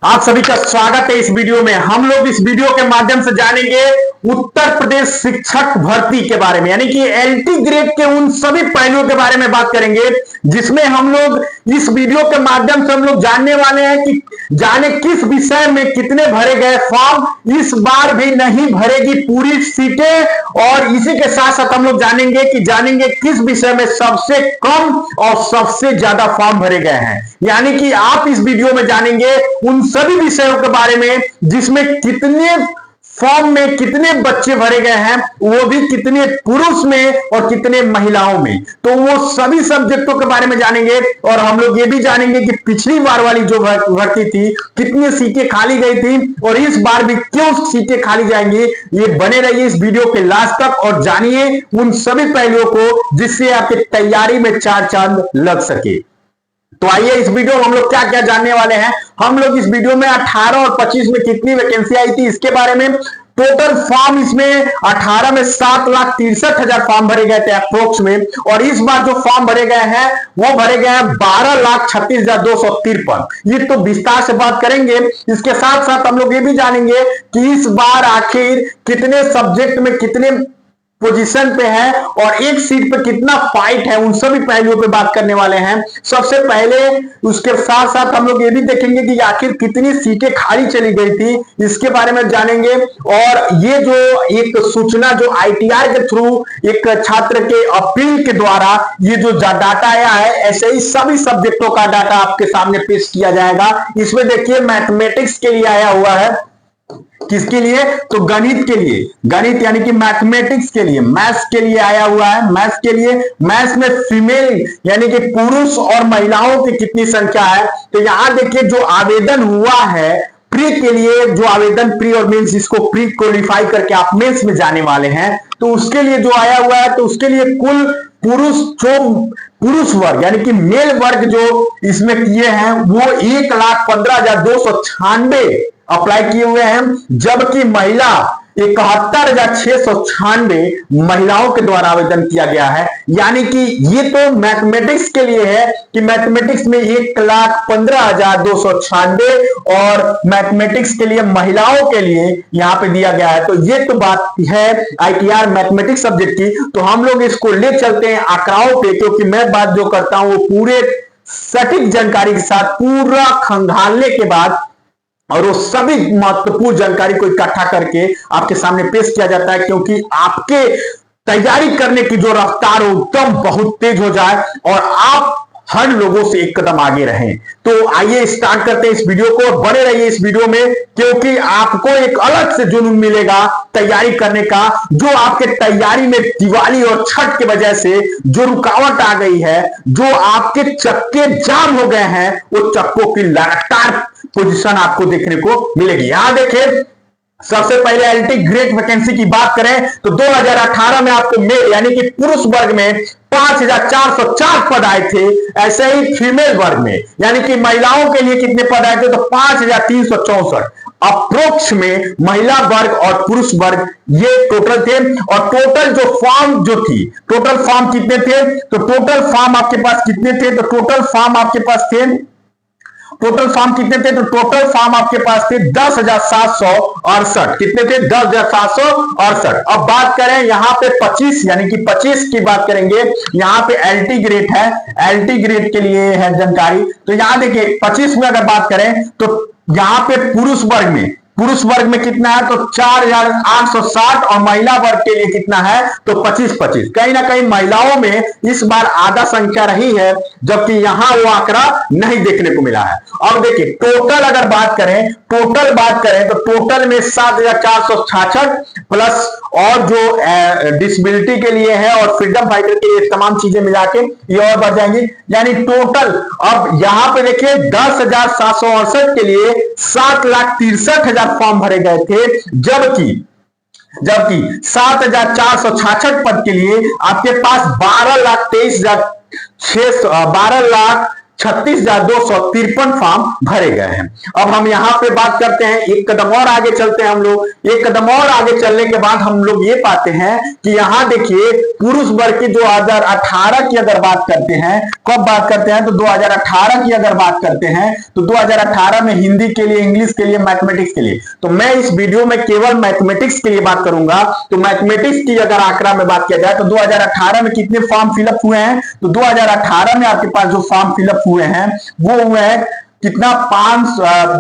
आप सभी का स्वागत है इस वीडियो में। हम लोग इस वीडियो के माध्यम से जानेंगे उत्तर प्रदेश शिक्षक भर्ती के बारे में, यानी कि एलटी ग्रेड के उन सभी पहलुओं के बारे में बात करेंगे जिसमें हम लोग इस वीडियो के माध्यम से हम लोग जानने वाले हैं कि जाने किस विषय में कितने भरे गए फॉर्म इस बार भी नहीं भरेगी पूरी सीटें, और इसी के साथ साथ हम लोग जानेंगे किस विषय में सबसे कम और सबसे ज्यादा फॉर्म भरे गए हैं। यानी कि आप इस वीडियो में जानेंगे उन सभी विषयों के बारे में जिसमें कितने फॉर्म में कितने बच्चे भरे गए हैं, वो भी कितने पुरुष में और कितने महिलाओं में, तो वो सभी सब्जेक्टों के बारे में जानेंगे। और हम लोग ये भी जानेंगे कि पिछली बार वाली जो भर्ती थी कितनी सीटें खाली गई थी और इस बार भी क्यों सीटें खाली जाएंगी। ये बने रहिए इस वीडियो के लास्ट तक और जानिए उन सभी पहलुओं को जिससे आपकी तैयारी में चार चांद लग सके। तो आइए इस वीडियो में हम लोग क्या क्या जानने वाले हैं। हम लोग इस वीडियो में 18 और 25 में कितनी वैकेंसी आई थी इसके बारे में, टोटल फॉर्म इसमें 18 में 7,63,000 फॉर्म भरे गए थे अप्रोक्स में, और इस बार जो फॉर्म भरे गए हैं वो भरे गए हैं 12,36,253। ये तो विस्तार से बात करेंगे। इसके साथ साथ हम लोग ये भी जानेंगे कि इस बार आखिर कितने सब्जेक्ट में कितने पोजीशन पे है और एक सीट पे कितना फाइट है, उन सभी पहलुओं पे बात करने वाले हैं सबसे पहले। उसके साथ साथ हम लोग ये भी देखेंगे कि आखिर कितनी सीटें खाली चली गई थी, इसके बारे में जानेंगे। और ये जो एक सूचना जो आईटीआर के थ्रू एक छात्र के अपील के द्वारा ये जो डाटा आया है, ऐसे ही सभी सब्जेक्टों का डाटा आपके सामने पेश किया जाएगा। इसमें देखिए मैथमेटिक्स के लिए आया हुआ है, किसके लिए, तो गणित के लिए, गणित यानी कि मैथमेटिक्स के लिए, मैथ्स के लिए आया हुआ है। मैथ्स के लिए, मैथ्स में फीमेल यानी कि पुरुष और महिलाओं की कितनी संख्या है, तो यहां देखिए जो आवेदन हुआ है प्री के लिए, जो आवेदन प्री और मेंस जिसको प्री क्वालिफाई करके आप मेंस में जाने वाले हैं, तो उसके लिए जो आया हुआ है, तो उसके लिए कुल पुरुष वर्ग यानी कि मेल वर्ग जो इसमें किए हैं वो 1,15,296 अप्लाई किए हुए हैं, जबकि महिला 71,696 महिलाओं के द्वारा आवेदन किया गया है। यानी कि ये तो मैथमेटिक्स के लिए है कि मैथमेटिक्स में 1,15,296 और मैथमेटिक्स के लिए महिलाओं के लिए यहां पे दिया गया है। तो ये तो बात है आईटीआर मैथमेटिक्स सब्जेक्ट की। तो हम लोग इसको ले चलते हैं आंकड़ाओं पे, क्योंकि मैं बात जो करता हूं वो पूरे सटीक जानकारी के साथ पूरा खंगालने के बाद और वो सभी महत्वपूर्ण जानकारी को इकट्ठा करके आपके सामने पेश किया जाता है, क्योंकि आपके तैयारी करने की जो रफ्तार हो एकदम बहुत तेज हो जाए और आप हर लोगों से एक कदम आगे रहें। तो आइए स्टार्ट करते हैं इस वीडियो को, बने रहिए इस वीडियो में, क्योंकि आपको एक अलग से जुनून मिलेगा तैयारी करने का। जो आपके तैयारी में दिवाली और छठ की वजह से जो रुकावट आ गई है, जो आपके चक्के जाम हो गए हैं, वो चक्कों की लगातार पोजीशन आपको देखने को मिलेगी। यहां देखिए सबसे पहले एलटी ग्रेड वैकेंसी की बात करें तो 2018 में आपको मेल यानी कि पुरुष वर्ग में 5,404 पद आए थे। ऐसे ही फीमेल वर्ग में यानी कि महिलाओं के लिए कितने पद आए थे, तो 5,364 अप्रोक्स में महिला वर्ग और पुरुष वर्ग ये टोटल थे। और टोटल जो फॉर्म जो थी, टोटल फॉर्म कितने थे, तो टोटल फॉर्म आपके पास कितने थे, तो टोटल फॉर्म आपके पास थे, टोटल फॉर्म कितने थे, तो टोटल फॉर्म आपके पास थे 10,768। कितने थे, 10,768। अब बात करें यहां पे 25 यानी कि 25 की बात करेंगे, यहां पे एलटी ग्रेड है, एलटी ग्रेड के लिए है जानकारी। तो यहां देखिए 25 में अगर बात करें तो यहां पे पुरुष वर्ग में कितना है, तो 4,860 और महिला वर्ग के लिए कितना है, तो 25-25। कहीं ना कहीं महिलाओं में इस बार आधा संख्या रही है, जबकि यहां वो आंकड़ा नहीं देखने को मिला है। अब देखिए टोटल अगर बात करें तो टोटल में 7,466 प्लस और जो डिसेबिलिटी के लिए है और फ्रीडम फाइटर के लिए तमाम चीजें मिला के ये और बढ़ जाएंगी, यानी टोटल अब यहां पे देखिए 10,768 के लिए 7,63,000 फॉर्म भरे गए थे, जबकि 7,466 पद के लिए आपके पास 12,23,600 36,253 फॉर्म भरे गए हैं। अब हम यहां पे बात करते हैं, एक कदम और आगे चलते हैं हम लोग। एक कदम और आगे चलने के बाद हम लोग ये पाते हैं कि यहां देखिए पुरुष वर्ग की 2018 की अगर बात करते हैं, कब बात करते हैं तो 2018 की अगर बात करते हैं तो 2018 में हिंदी के लिए, इंग्लिश के लिए, मैथमेटिक्स के लिए, तो मैं इस वीडियो में केवल मैथमेटिक्स के लिए बात करूंगा। तो मैथमेटिक्स की अगर आंकड़ा में बात किया जाए तो 2018 में कितने फॉर्म फिलअप हुए हैं, तो 2018 में आपके पास जो फॉर्म फिलअप हुए हैं वो हुए हैं कितना,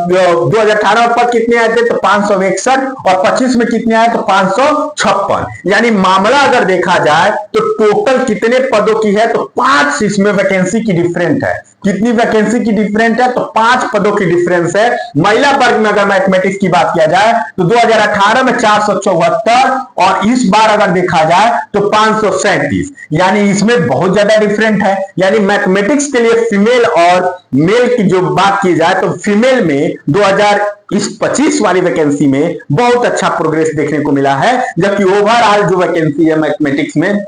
2018 पर कितने आए थे तो 561, और 25 में कितने आए तो 556। यानी मामला अगर देखा जाए तो टोटल कितने पदों की है तो 5 इसमें वैकेंसी की डिफरेंट है। कितनी वैकेंसी की डिफरेंट है तो 5 पदों की डिफरेंस है। महिला वर्ग में अगर मैथमेटिक्स की बात किया जाए तो 2018 में 474, और इस बार अगर देखा जाए तो 537, यानी इसमें बहुत ज्यादा डिफरेंट है। यानी मैथमेटिक्स के लिए फीमेल और मेल की जो बात की जाए तो फीमेल में 2025 वाली वैकेंसी में बहुत अच्छा प्रोग्रेस देखने को मिला है, जबकि ओवरऑल जो वैकेंसी है मैथमेटिक्स में,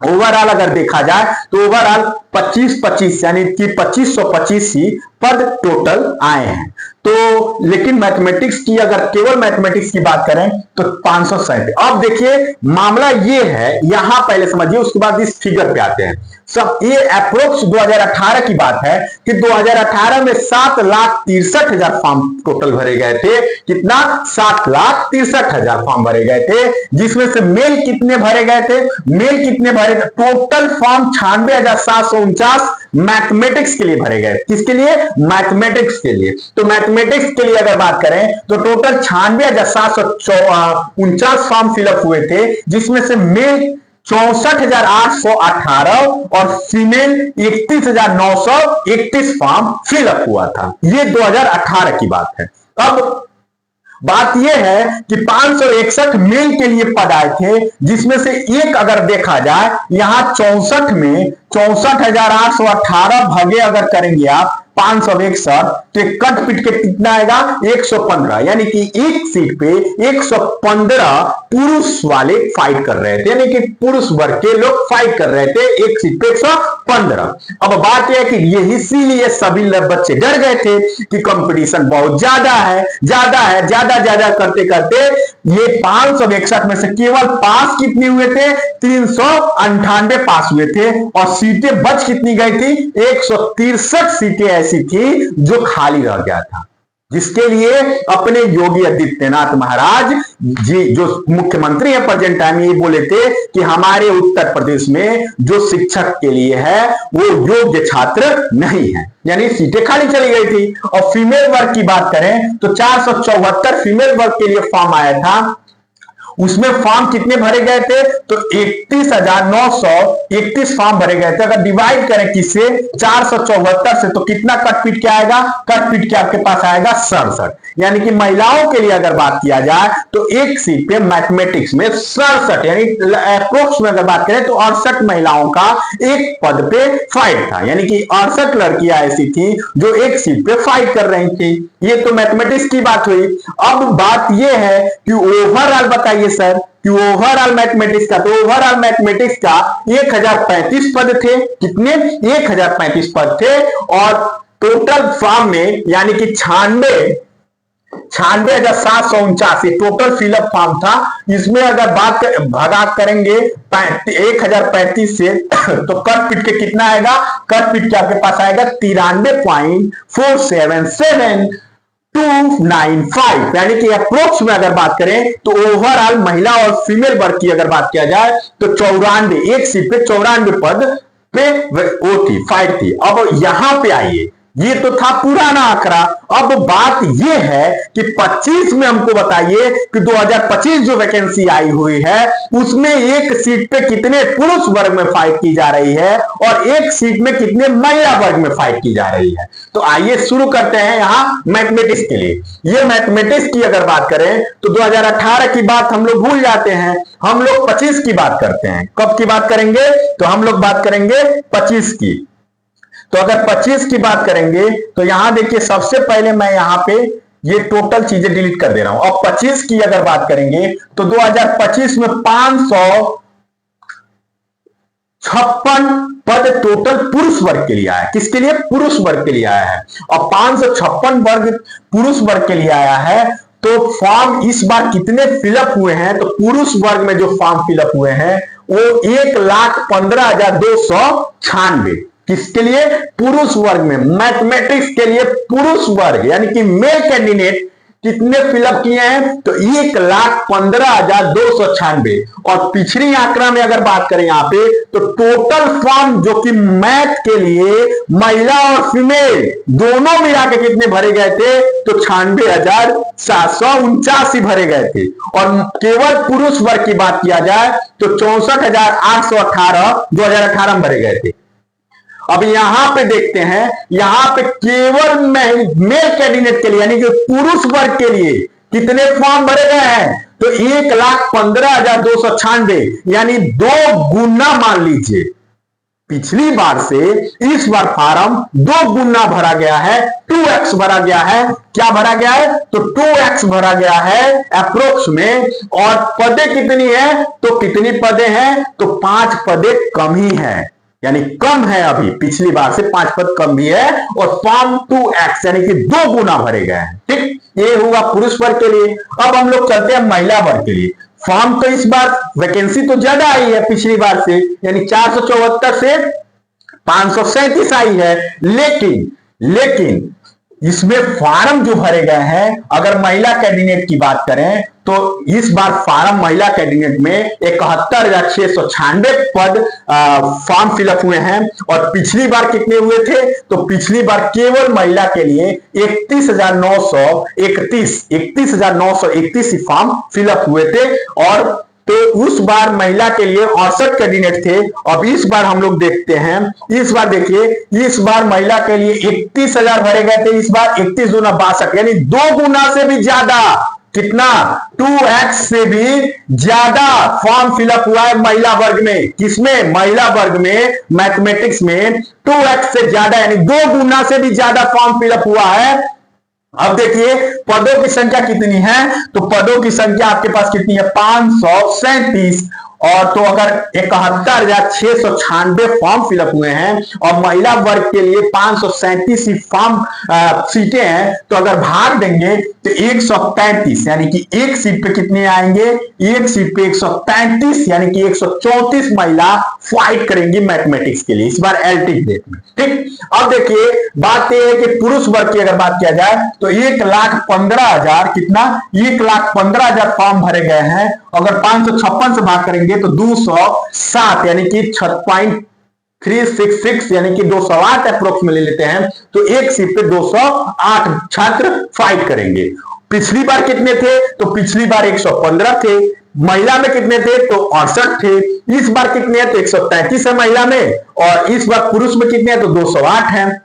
ओवरऑल अगर देखा जाए तो ओवरऑल 25-25 यानी कि 2525 ही पद टोटल आए हैं। तो लेकिन मैथमेटिक्स की अगर केवल मैथमेटिक्स की बात करें तो 560। अब देखिए मामला ये है, यहां पहले समझिए उसके बाद इस फिगर पे आते हैं। सब ये अप्रोक्स 2018 की बात है कि 2018 में 7,63,000 फॉर्म टोटल भरे गए थे। कितना, 7,63,000 फॉर्म भरे गए थे, जिसमें से मेल कितने भरे गए थे, मेल कितने भरे थे, टोटल फॉर्म 96,749 मैथमेटिक्स के लिए भरे गए। किसके लिए, मैथमेटिक्स के लिए। तो मैथमेटिक्स के लिए अगर बात करें तो टोटल 96,749 फॉर्म फिलअप हुए थे, जिसमें से मेल 64,818 और फीमेल 31,931 फॉर्म फिलअप हुआ था। ये 2018 की बात है। अब बात यह है कि 561 मेल के लिए पद आए थे, जिसमें से एक अगर देखा जाए यहां 64 में 64,818 भागे अगर करेंगे आप 561 तो कट पिट के कितना आएगा 115, यानी कि एक सीट पे 115 पुरुष वाले फाइट कर रहे थे, यानी कि पुरुष वर्ग के लोग फाइट कर रहे थे एक सीट पे 115। अब बात यह है कि ये इसीलिए सभी बच्चे डर गए थे कि कंपटीशन बहुत ज्यादा है, ज्यादा करते करते ये 561 में से केवल पास कितने हुए थे, 398 पास हुए थे, और सीटें बच कितनी गई थी, 163 सीटें ऐसी थी जो खाली रह गया था, जिसके लिए अपने योगी आदित्यनाथ महाराज जी जो मुख्यमंत्री है प्रेजेंट टाइम, ये बोले थे कि हमारे उत्तर प्रदेश में जो शिक्षक के लिए है वो योग्य छात्र नहीं है, यानी सीटें खाली चली गई थी। और फीमेल वर्ग की बात करें तो 474 फीमेल वर्ग के लिए फॉर्म आया था, उसमें फॉर्म कितने भरे गए थे तो 31,931 फॉर्म भरे गए थे। अगर डिवाइड करें किससे, 474 से, तो कितना कट पीट के आएगा, कट पीट के आपके पास आएगा 67। यानी कि महिलाओं के लिए अगर बात किया जाए तो एक सीट पे मैथमेटिक्स में 67, यानी अप्रोक्स में अगर बात करें तो 68 महिलाओं का एक पद पे फाइट था, यानी कि 68 लड़कियां ऐसी थी जो एक सीट पे फाइट कर रही थी। ये तो मैथमेटिक्स की बात हुई। अब बात यह है कि ओवरऑल बताइए सर कि ओवरऑल मैथमेटिक्स का, तो ओवरऑल मैथमेटिक्स का 1035 पद थे। कितने, 1035 पद थे, और टोटल फॉर्म में यानी कि 96,749 टोटल फिलअप फॉर्म था। इसमें अगर बात भागात करेंगे 1035 से तो कट पिट के कितना आएगा, कट पिट के आपके पास आएगा 93.477295, यानी कि अप्रोक्स में अगर बात करें तो ओवरऑल महिला और फीमेल वर्ग की अगर बात किया जाए तो 94, एक सीट पे 94 पद पे वो थी, फाइट थी। अब यहां पे आइए, ये तो था पुराना आंकड़ा। अब बात ये है कि 25 में हमको बताइए कि 2025 जो वैकेंसी आई हुई है उसमें एक सीट पे कितने पुरुष वर्ग में फाइट की जा रही है और एक सीट में कितने महिला वर्ग में फाइट की जा रही है। तो आइए शुरू करते हैं यहां मैथमेटिक्स के लिए। ये मैथमेटिक्स की अगर बात करें तो 2018 की बात हम लोग भूल जाते हैं, हम लोग 25 की बात करते हैं। कब की बात करेंगे तो हम लोग बात करेंगे 25 की। तो अगर 25 की बात करेंगे तो यहां देखिए सबसे पहले मैं यहां पे ये टोटल चीजें डिलीट कर दे रहा हूं। अब 25 की अगर बात करेंगे तो 2025 में 556 पद टोटल पुरुष वर्ग के लिए आया है। किसके लिए? पुरुष वर्ग के लिए आया है। और 556 वर्ग पुरुष वर्ग के लिए आया है। तो फॉर्म इस बार कितने फिलअप हुए हैं? तो पुरुष वर्ग में जो फॉर्म फिलअप हुए हैं वो 1,15,296। किसके लिए? पुरुष वर्ग में। मैथमेटिक्स के लिए पुरुष वर्ग यानी कि मेल कैंडिडेट कितने फिलअप किए हैं? तो 1,15,296। और पिछली आंकड़ा में अगर बात करें यहां पे तो टोटल फॉर्म जो कि मैथ के लिए महिला और फीमेल दोनों मिला के कितने भरे गए थे? तो 96,779 भरे गए थे। और केवल पुरुष वर्ग की बात किया जाए तो 64,818 2018 में भरे गए थे। अब यहां पे देखते हैं, यहां पे केवल मेल कैंडिडेट के लिए यानी कि पुरुष वर्ग के लिए कितने फॉर्म भरे गए हैं? तो 1,15,296 यानी 2 गुना मान लीजिए। पिछली बार से इस बार फॉर्म 2 गुना भरा गया है, 2x भरा गया है। क्या भरा गया है? तो 2x भरा गया है अप्रोक्स में। और पदे कितनी है? तो कितनी पदे हैं? तो 5 पदे कम ही है, यानी कम है। अभी पिछली बार से 5 पद कम भी है। और फॉर्म 2x यानी कि 2 गुना भरे गए हैं। ठीक, ये हुआ पुरुष वर्ग के लिए। अब हम लोग चलते हैं महिला वर्ग के लिए। फॉर्म तो इस बार वैकेंसी तो ज्यादा आई है पिछली बार से, यानी 474 से 537 आई है। लेकिन इसमें फॉर्म जो भरे गए हैं, अगर महिला कैंडिडेट की बात करें तो इस बार फॉर्म महिला कैंडिडेट में 71,696 पद फॉर्म फिलअप हुए हैं। और पिछली बार कितने हुए थे? तो पिछली बार केवल महिला के लिए 31,931 फॉर्म फिलअप हुए थे। और तो उस बार महिला के लिए 68 कैंडिडेट थे। अब इस बार हम लोग देखते हैं, इस बार देखिए, इस बार महिला के लिए 31,000 भरे गए थे। इस बार 31 दूना 62 यानी 2 गुना से भी ज्यादा। कितना? 2x से भी ज्यादा फॉर्म फिलअप हुआ है महिला वर्ग में। किसमें? महिला वर्ग में, मैथमेटिक्स में 2x से ज्यादा यानी 2 गुना से भी ज्यादा फॉर्म फिलअप हुआ है। अब देखिए पदों की संख्या कितनी है? तो पदों की संख्या आपके पास कितनी है? 537। और तो अगर 71,696 फॉर्म फिलअप हुए हैं और महिला वर्ग के लिए 537 फॉर्म सीटें हैं, तो अगर भाग देंगे तो 135 यानी कि एक सीट पे कितने आएंगे? एक सीट पे 135 यानी कि 134 महिला फाइट करेंगी मैथमेटिक्स के लिए इस बार एलटी ग्रेड में। ठीक, अब देखिए बात यह है कि पुरुष वर्ग की अगर बात किया जाए तो 1,15,000 कितना? 1,15,000 फॉर्म भरे गए हैं। अगर 556 से भाग करेंगे तो 207 यानी कि 6.366 यानी कि 208 अप्रोक्स में ले लेते हैं। तो एक सीट पे 208 छात्र फाइट करेंगे। पिछली बार कितने थे? तो पिछली बार 115 थे। महिला में कितने थे? तो 68 थे। इस बार कितने हैं? तो 133 है महिला में। और इस बार पुरुष में कितने हैं? तो 208 है।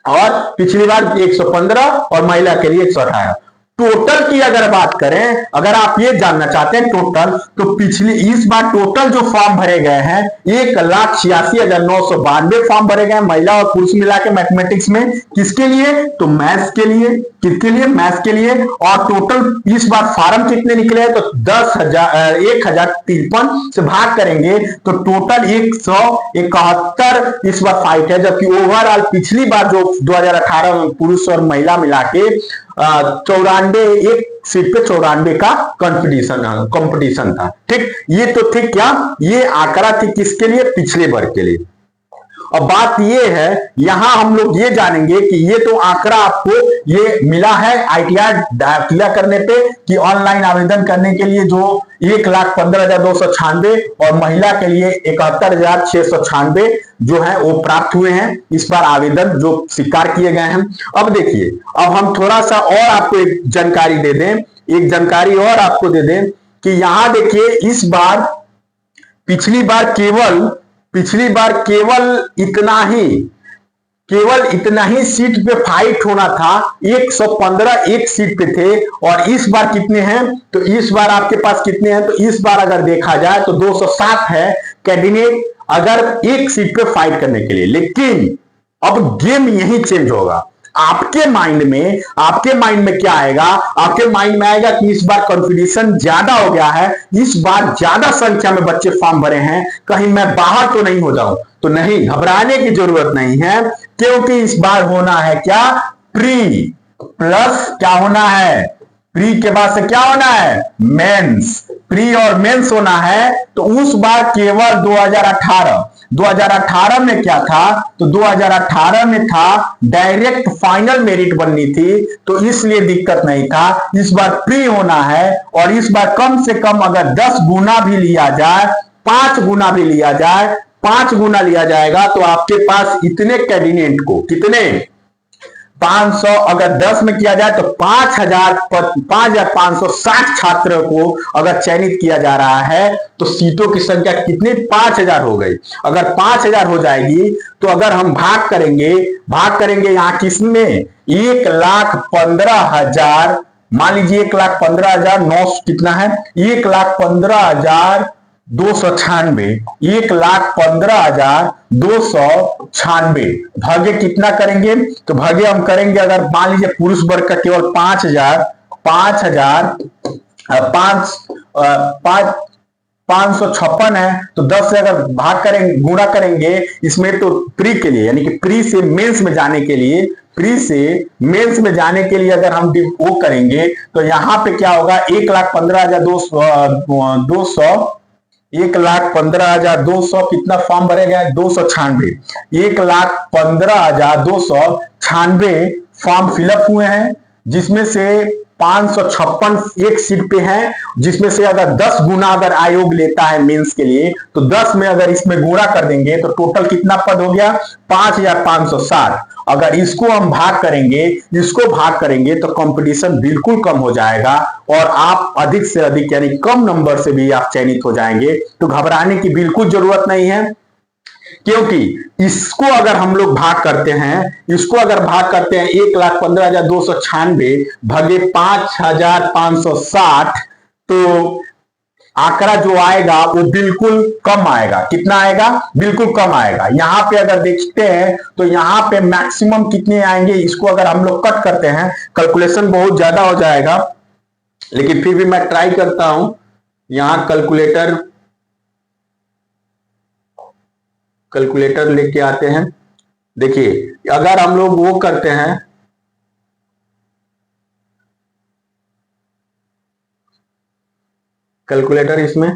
और पिछली बार 115 और महिला के लिए 118। टोटल की अगर बात करें, अगर आप ये जानना चाहते हैं टोटल, तो पिछली इस बार टोटल जो फॉर्म भरे गए हैं 1,86,992 फॉर्म भरे गए हैं महिला और पुरुष मिला के मैथमेटिक्स में। किसके लिए? तो मैथ्स के लिए। किसके लिए? मैथ्स के लिए। और टोटल इस बार फॉर्म कितने निकले हैं? तो 10,053 से भाग करेंगे तो टोटल 171 इस बार फाइट है। जबकि ओवरऑल पिछली बार जो 2018 में पुरुष और महिला मिला के 94, एक सीट पे 94 का कंपटीशन था। ठीक, ये तो ठीक। क्या ये आंकड़ा थी किसके लिए? पिछले वर्ग के लिए। अब बात ये है, यहां हम लोग ये जानेंगे कि ये तो आंकड़ा आपको ये मिला है आईटीआर दाखिला करने पे कि ऑनलाइन आवेदन करने के लिए जो 1,15,296 और महिला के लिए 71,696 जो है वो प्राप्त हुए हैं इस बार आवेदन जो स्वीकार किए गए हैं। अब देखिए, अब हम थोड़ा सा और आपको एक जानकारी दे दें, एक जानकारी और आपको दे दें कि यहां देखिए इस बार पिछली बार केवल इतना ही सीट पे फाइट होना था। 115 एक सीट पे थे। और इस बार कितने हैं? तो इस बार आपके पास कितने हैं? तो इस बार अगर देखा जाए तो 207 है कैंडिडेट अगर एक सीट पे फाइट करने के लिए। लेकिन अब गेम यही चेंज होगा। आपके माइंड में क्या आएगा? आपके माइंड में आएगा कि इस बार कंपटीशन ज्यादा हो गया है, इस बार ज्यादा संख्या में बच्चे फॉर्म भरे हैं, कहीं मैं बाहर तो नहीं हो जाऊं। तो नहीं, घबराने की जरूरत नहीं है, क्योंकि इस बार होना है क्या? प्री प्लस क्या होना है? प्री के बाद से क्या होना है? मेंस। प्री और मेंस होना है। तो उस बार केवल 2018 में क्या था? तो 2018 में था डायरेक्ट फाइनल मेरिट बननी थी, तो इसलिए दिक्कत नहीं था। इस बार प्री होना है, और इस बार कम से कम अगर 10 गुना भी लिया जाए, 5 गुना भी लिया जाए, 5 गुना लिया जाएगा, तो आपके पास इतने कैंडिडेट को, कितने? 500, अगर 10 में किया जाए तो 5560 छात्रों को अगर चयनित किया जा रहा है, तो सीटों की संख्या कितनी? 5000 हो गई। अगर 5000 हो जाएगी, तो अगर हम भाग करेंगे यहां किसमें? 1,15,000, मान लीजिए 1,15,009 कितना है? 1,15,296, 1,15,296 भागे कितना करेंगे? तो भागे हम करेंगे, अगर मान लीजिए पुरुष वर्ग का केवल 5,556 है, तो 10 से अगर भाग करेंगे, गुणा करेंगे इसमें, तो प्री के लिए, यानी कि प्री से मेंस में जाने के लिए, अगर हम वो करेंगे, तो यहां पे क्या होगा? 1,15,200 कितना फॉर्म भरे गए? 296। 1,15,296 फॉर्म फिलअप हुए हैं, जिसमें से 556 एक सीट पे है, जिसमें से अगर 10 गुना अगर आयोग लेता है मेंस के लिए, तो 10 में अगर इसमें गुणा कर देंगे, तो टोटल कितना पद हो गया? 5,560। अगर इसको हम भाग करेंगे तो कंपटीशन बिल्कुल कम हो जाएगा, और आप अधिक से अधिक यानी कम नंबर से भी आप चयनित हो जाएंगे। तो घबराने की बिल्कुल जरूरत नहीं है, क्योंकि इसको अगर हम लोग भाग करते हैं 1,15,296 भागे 5,560, तो आंकड़ा जो आएगा वो बिल्कुल कम आएगा। कितना आएगा? बिल्कुल कम आएगा। यहां पे अगर देखते हैं तो यहां पे मैक्सिमम कितने आएंगे, इसको अगर हम लोग कट करते हैं, कैलकुलेशन बहुत ज्यादा हो जाएगा, लेकिन फिर भी मैं ट्राई करता हूं। यहां कैलकुलेटर लेके आते हैं। देखिए, अगर हम लोग वो करते हैं, कैलकुलेटर इसमें,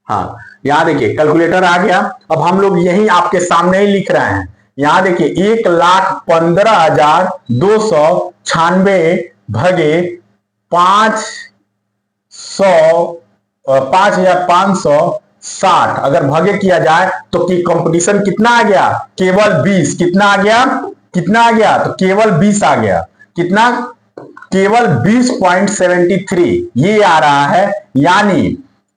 हाँ यहां देखिए कैलकुलेटर आ गया। अब हम लोग यही आपके सामने ही लिख रहे हैं। यहां देखिए 1,15,296 भगे 5,560 अगर भागे किया जाए, तो कि कंपटीशन कितना आ गया? केवल 20। कितना आ गया? तो केवल 20 आ गया। कितना? केवल 20.73 ये आ रहा है।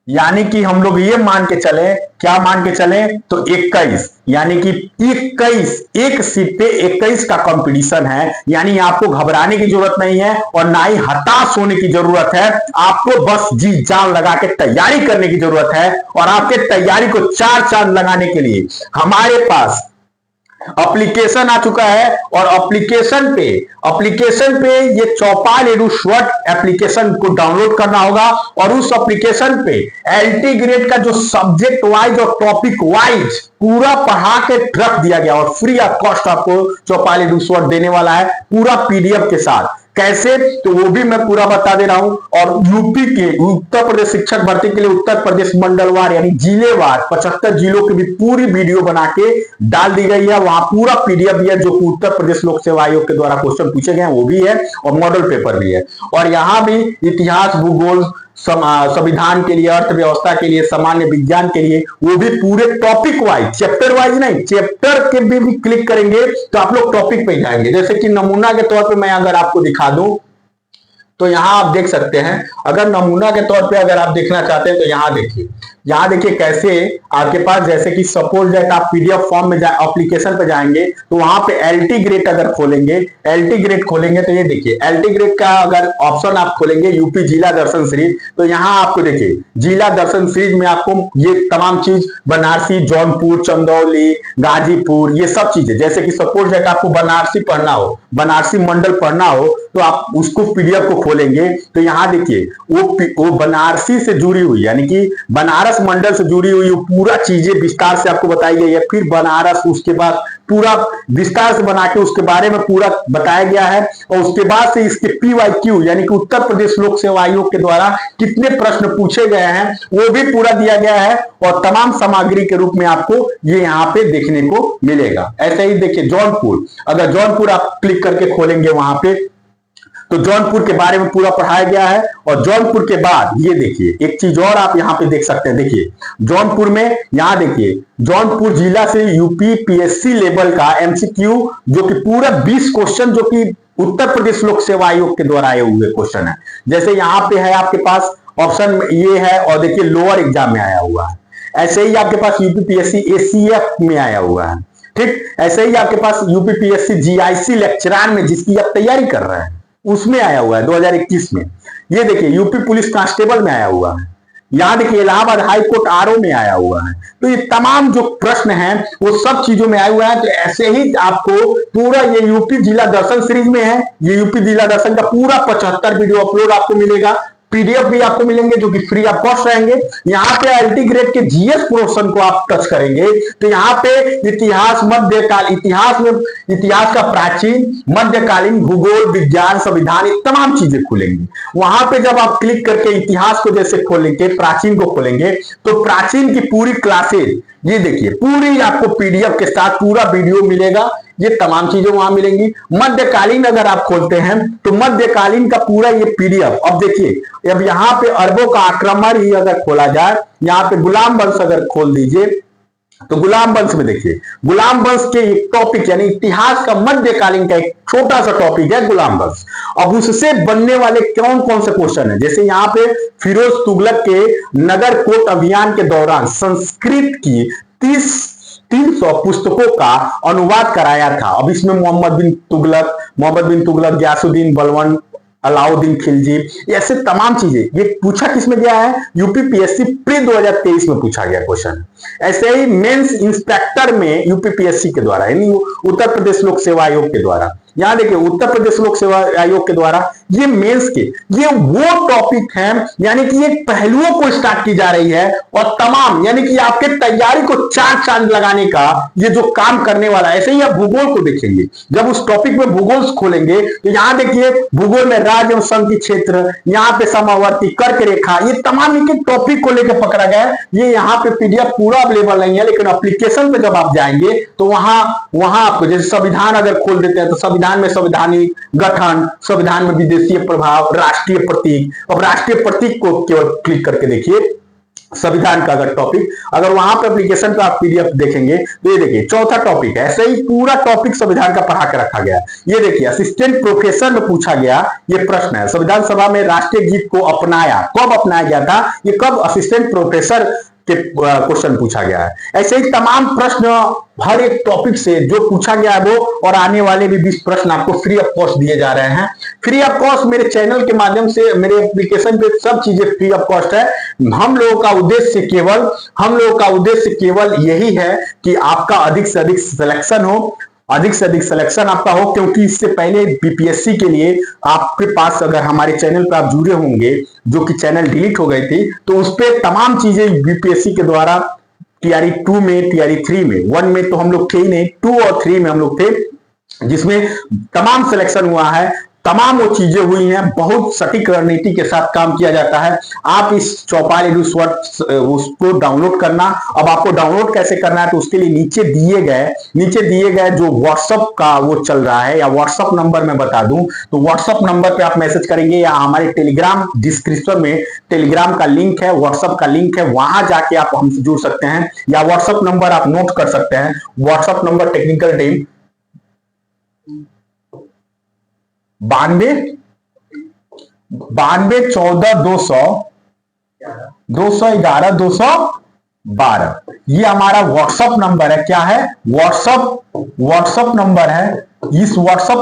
यानी कि हम लोग ये मान के चले, क्या मान के चले? तो 21, यानी कि 21 एक सीट पे 21 का कंपटीशन है। यानी आपको घबराने की जरूरत नहीं है, और ना ही हताश होने की जरूरत है। आपको बस जी जान लगा के तैयारी करने की जरूरत है, और आपके तैयारी को 4 चांद लगाने के लिए हमारे पास एप्लीकेशन आ चुका है। और एप्लीकेशन पे ये चौपाल एडुस्वर्ट एप्लीकेशन को डाउनलोड करना होगा, और उस एप्लीकेशन पे एलटी ग्रेड का जो सब्जेक्ट वाइज और टॉपिक वाइज पूरा पढ़ा के रख दिया गया, और फ्री ऑफ कॉस्ट आपको चौपाल एडुस्वर्ट देने वाला है, पूरा पीडीएफ के साथ। कैसे? तो वो भी मैं पूरा बता दे रहा हूं। और यूपी के, उत्तर प्रदेश शिक्षक भर्ती के लिए उत्तर प्रदेश मंडलवार यानी जिलेवार 75 जिलों की भी पूरी वीडियो बना के डाल दी गई है। वहां पूरा पीडीएफ भी है, जो कि उत्तर प्रदेश लोक सेवा आयोग के द्वारा क्वेश्चन पूछे गए हैं वो भी है, और मॉडल पेपर भी है। और यहां भी इतिहास, भूगोल, संविधान के लिए, अर्थव्यवस्था के लिए, सामान्य विज्ञान के लिए, वो भी पूरे टॉपिक वाइज, चैप्टर वाइज नहीं, चैप्टर के भी क्लिक करेंगे तो आप लोग टॉपिक पे जाएंगे। जैसे कि नमूना के तौर पे मैं अगर आपको दिखा दूं, तो यहां आप देख सकते हैं। अगर नमूना के तौर पे अगर आप देखना चाहते हैं, तो यहां देखिए यहाँ देखिए कैसे आपके पास, जैसे कि सपोज दैट आप पीडीएफ फॉर्म में एप्लीकेशन पे जाएंगे तो वहां पे एलटी ग्रेड अगर खोलेंगे, एलटी ग्रेड खोलेंगे तो ये देखिए एलटी ग्रेड का अगर ऑप्शन आप खोलेंगे यूपी जिला दर्शन सीरीज, तो यहाँ आपको देखिए जिला दर्शन सीरीज में आपको ये तमाम चीज बनारसी, जौनपुर, चंदौली, गाजीपुर, ये सब चीजें, जैसे कि सपोज दैट आपको बनारसी पढ़ना हो, बनारसी मंडल पढ़ना हो तो आप उसको पीडीएफ को खोलेंगे तो यहाँ देखिए वो बनारसी से जुड़ी हुई, यानी कि बनारस मंडल से जुड़ी हुई पूरा चीजें विस्तार से आपको बताई गई है। फिर बनारस उसके बाद पूरा विस्तार से बना के उसके बारे में पूरा बताया गया है, और उसके बाद से इसके PYQ यानी कि उत्तर प्रदेश लोक सेवा आयोग के द्वारा कितने प्रश्न पूछे गए हैं वो भी पूरा दिया गया है, और तमाम सामग्री के रूप में आपको ये यहाँ पे देखने को मिलेगा। ऐसे ही देखिए जौनपुर, अगर जौनपुर आप क्लिक करके खोलेंगे वहां पे तो जौनपुर के बारे में पूरा पढ़ाया गया है। और जौनपुर के बाद ये देखिए एक चीज और आप यहाँ पे देख सकते हैं, देखिए जौनपुर में यहाँ देखिए जौनपुर जिला से यूपी PSC लेवल का MCQ जो कि पूरा 20 क्वेश्चन जो कि उत्तर प्रदेश लोक सेवा आयोग के द्वारा आए हुए क्वेश्चन है। जैसे यहाँ पे है आपके पास ऑप्शन ये है, और देखिए लोअर एग्जाम में आया हुआ है। ऐसे ही आपके पास यूपी PSC ACF में आया हुआ है, ठीक। ऐसे ही आपके पास यूपी PSC GIC लेक्चरार में जिसकी आप तैयारी कर रहे हैं उसमें आया हुआ है 2021 में। ये देखिए यूपी पुलिस कांस्टेबल में आया हुआ है। यहां देखिए इलाहाबाद हाई कोर्ट RO में आया हुआ है। तो ये तमाम जो प्रश्न हैं वो सब चीजों में आए हुए हैं। तो ऐसे ही आपको पूरा ये यूपी जिला दर्शन सीरीज में है, ये यूपी जिला दर्शन का पूरा 75 वीडियो अपलोड आपको मिलेगा। पीडीएफ भी आपको मिलेंगे जो कि फ्री ऑफ कॉस्ट रहेंगे। यहाँ पे एलटी ग्रेड के जीएस पोर्शन को आप टच करेंगे तो यहाँ पे इतिहास, मध्यकाल इतिहास में इतिहास का प्राचीन, मध्यकालीन, भूगोल, विज्ञान, संविधान, ये तमाम चीजें खुलेंगी। वहां पे जब आप क्लिक करके इतिहास को जैसे खोलेंगे, प्राचीन को खोलेंगे तो प्राचीन की पूरी क्लासेज ये देखिए पूरी आपको पीडीएफ के साथ पूरा वीडियो मिलेगा। ये तमाम चीजें वहां मिलेंगी। मध्यकालीन अगर आप खोलते हैं तो मध्यकालीन का पूरा ये पीडीएफ, अब देखिए अब यहाँ पे अरबों का आक्रमण ही अगर खोला जाए, यहाँ पे गुलाम वंश अगर खोल दीजिए तो गुलाम वंश में देखिए गुलाम वंश के एक टॉपिक यानी इतिहास का मध्यकालीन का एक छोटा सा टॉपिक है गुलाम वंश। अब उससे बनने वाले कौन कौन से क्वेश्चन है, जैसे यहाँ पे फिरोज तुगलक के नगर कोट अभियान के दौरान संस्कृत की 300 पुस्तकों का अनुवाद कराया था। अब इसमें मोहम्मद बिन तुगलक, गयासुद्दीन बलबन, अलाउद्दीन खिलजी, ऐसे तमाम चीजें ये पूछा किसमें गया है, यूपी PSC प्री 2023 में पूछा गया क्वेश्चन। ऐसे ही मेंस इंस्पेक्टर में यूपी PSC के द्वारा यानी उत्तर प्रदेश लोक सेवा आयोग के द्वारा, यहां देखिए उत्तर प्रदेश लोक सेवा आयोग के द्वारा ये मेंस के ये वो टॉपिक हैं, यानी कि ये पहलुओं को स्टार्ट की जा रही है और तमाम यानी कि आपके तैयारी को चार चांद लगाने का ये जो काम करने वाला है। ऐसे ही आप भूगोल को देखेंगे, जब उस टॉपिक में भूगोल खोलेंगे तो यहां देखिए भूगोल में राज्य एवं संघ क्षेत्र, यहाँ पे समावर्ती, कर्क रेखा, ये तमाम इनके टॉपिक को लेकर पकड़ा गया है। ये यहाँ पे पीडीएफ पूरा अवेलेबल नहीं है, लेकिन एप्लीकेशन पे जब आप जाएंगे तो वहां आपको जैसे संविधान अगर खोल देते हैं तो संविधान में संवैधानिक गठन, संविधान में विदेशीय प्रभाव, राष्ट्रीय प्रतीक, अब राष्ट्रीय प्रतीक को केवल क्लिक करके देखिए संविधान का अगर टॉपिक, अगर वहां पर एप्लीकेशन पे आप पीडीएफ देखेंगे तो ये देखिए चौथा टॉपिक है। ऐसे ही पूरा टॉपिक संविधान का पढ़ा के रखा गया है। ये देखिए असिस्टेंट प्रोफेसर में पूछा गया ये प्रश्न है, संविधान सभा में राष्ट्रीय गीत को अपनाया, कब अपनाया गया था, ये कब असिस्टेंट प्रोफेसर के क्वेश्चन पूछा गया है। ऐसे ही तमाम प्रश्न हर एक टॉपिक से जो पूछा गया है वो, और आने वाले भी 20 प्रश्न आपको फ्री ऑफ कॉस्ट दिए जा रहे हैं। फ्री ऑफ कॉस्ट मेरे चैनल के माध्यम से, मेरे एप्लीकेशन पे सब चीजें फ्री ऑफ कॉस्ट है। हम लोगों का उद्देश्य केवल यही है कि आपका अधिक से अधिक सिलेक्शन हो, अधिक से अधिक सिलेक्शन आपका हो, क्योंकि इससे पहले बीपीएससी के लिए आपके पास अगर हमारे चैनल पर आप जुड़े होंगे, जो कि चैनल डिलीट हो गई थी, तो उस पर तमाम चीजें बीपीएससी के द्वारा टीआरई 2 में, टीआरई 3 में, 1 में तो हम लोग थे ही नहीं, 2 और 3 में हम लोग थे, जिसमें तमाम सिलेक्शन हुआ है, तमाम वो चीजें हुई हैं। बहुत सटीक रणनीति के साथ काम किया जाता है। आप इस चौपाल एडुसवर्ट उसको डाउनलोड करना, अब आपको डाउनलोड कैसे करना है तो उसके लिए नीचे दिए गए जो व्हाट्सएप का वो चल रहा है, या व्हाट्सएप नंबर मैं बता दूं तो व्हाट्सएप नंबर पे आप मैसेज करेंगे, या हमारे टेलीग्राम डिस्क्रिप्शन में टेलीग्राम का लिंक है, व्हाट्सएप का लिंक है, वहां जाके आप हमसे जुड़ सकते हैं, या व्हाट्सएप नंबर आप नोट कर सकते हैं। व्हाट्सएप नंबर टेक्निकल टीम 92 14 200 211-212 ये हमारा व्हाट्सअप नंबर है। क्या है? व्हाट्सअप नंबर है। इस व्हाट्सअप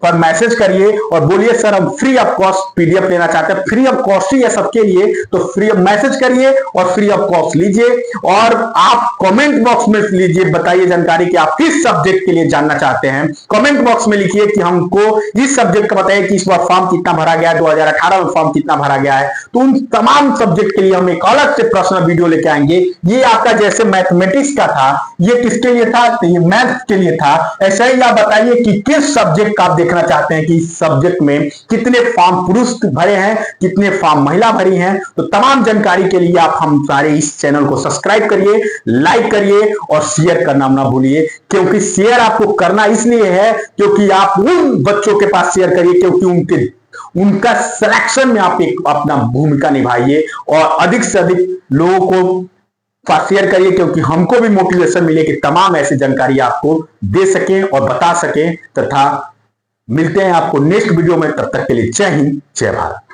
पर मैसेज करिए और बोलिए सर हम फ्री ऑफ कॉस्ट पीडीएफ लेना चाहते हैं। फ्री ऑफ कॉस्ट ही है सबके लिए, तो फ्री ऑफ मैसेज करिए और फ्री ऑफ कॉस्ट लीजिए। और आप कमेंट बॉक्स में लीजिए, बताइए जानकारी कि आप किस सब्जेक्ट के लिए जानना चाहते हैं। कमेंट बॉक्स में लिखिए कि हमको इस सब्जेक्ट का बताइए कि इस बार फॉर्म कितना भरा गया है, 2018 में फॉर्म कितना भरा गया है। तो उन तमाम सब्जेक्ट के लिए हम एक अलग से प्रश्न वीडियो लेके आएंगे। ये आपका जैसे मैथमेटिक्स का था, ये किसके लिए था? तो ये मैथ के लिए था। ऐसा ही आप बताइए कि किस सब्जेक्ट का आप देखना चाहते हैं कि इस सब्जेक्ट में कितने फॉर्म पुरुष भरे हैं, कितने फॉर्म महिला भरी हैं। तो तमाम जानकारी के लिए आप हम सारे इस चैनल को सब्सक्राइब करिए, लाइक करिए और शेयर करना ना भूलिए। क्योंकि शेयर आपको करना इसलिए है क्योंकि आप उन बच्चों के पास शेयर करिए क्योंकि उनका सिलेक्शन में आप एक अपना भूमिका निभाइए और अधिक से अधिक लोगों को शेयर करिए, क्योंकि हमको भी मोटिवेशन मिले कि तमाम ऐसी जानकारी आपको दे सकें और बता सकें। तथा मिलते हैं आपको नेक्स्ट वीडियो में, तब तक के लिए जय हिंद, जय भारत।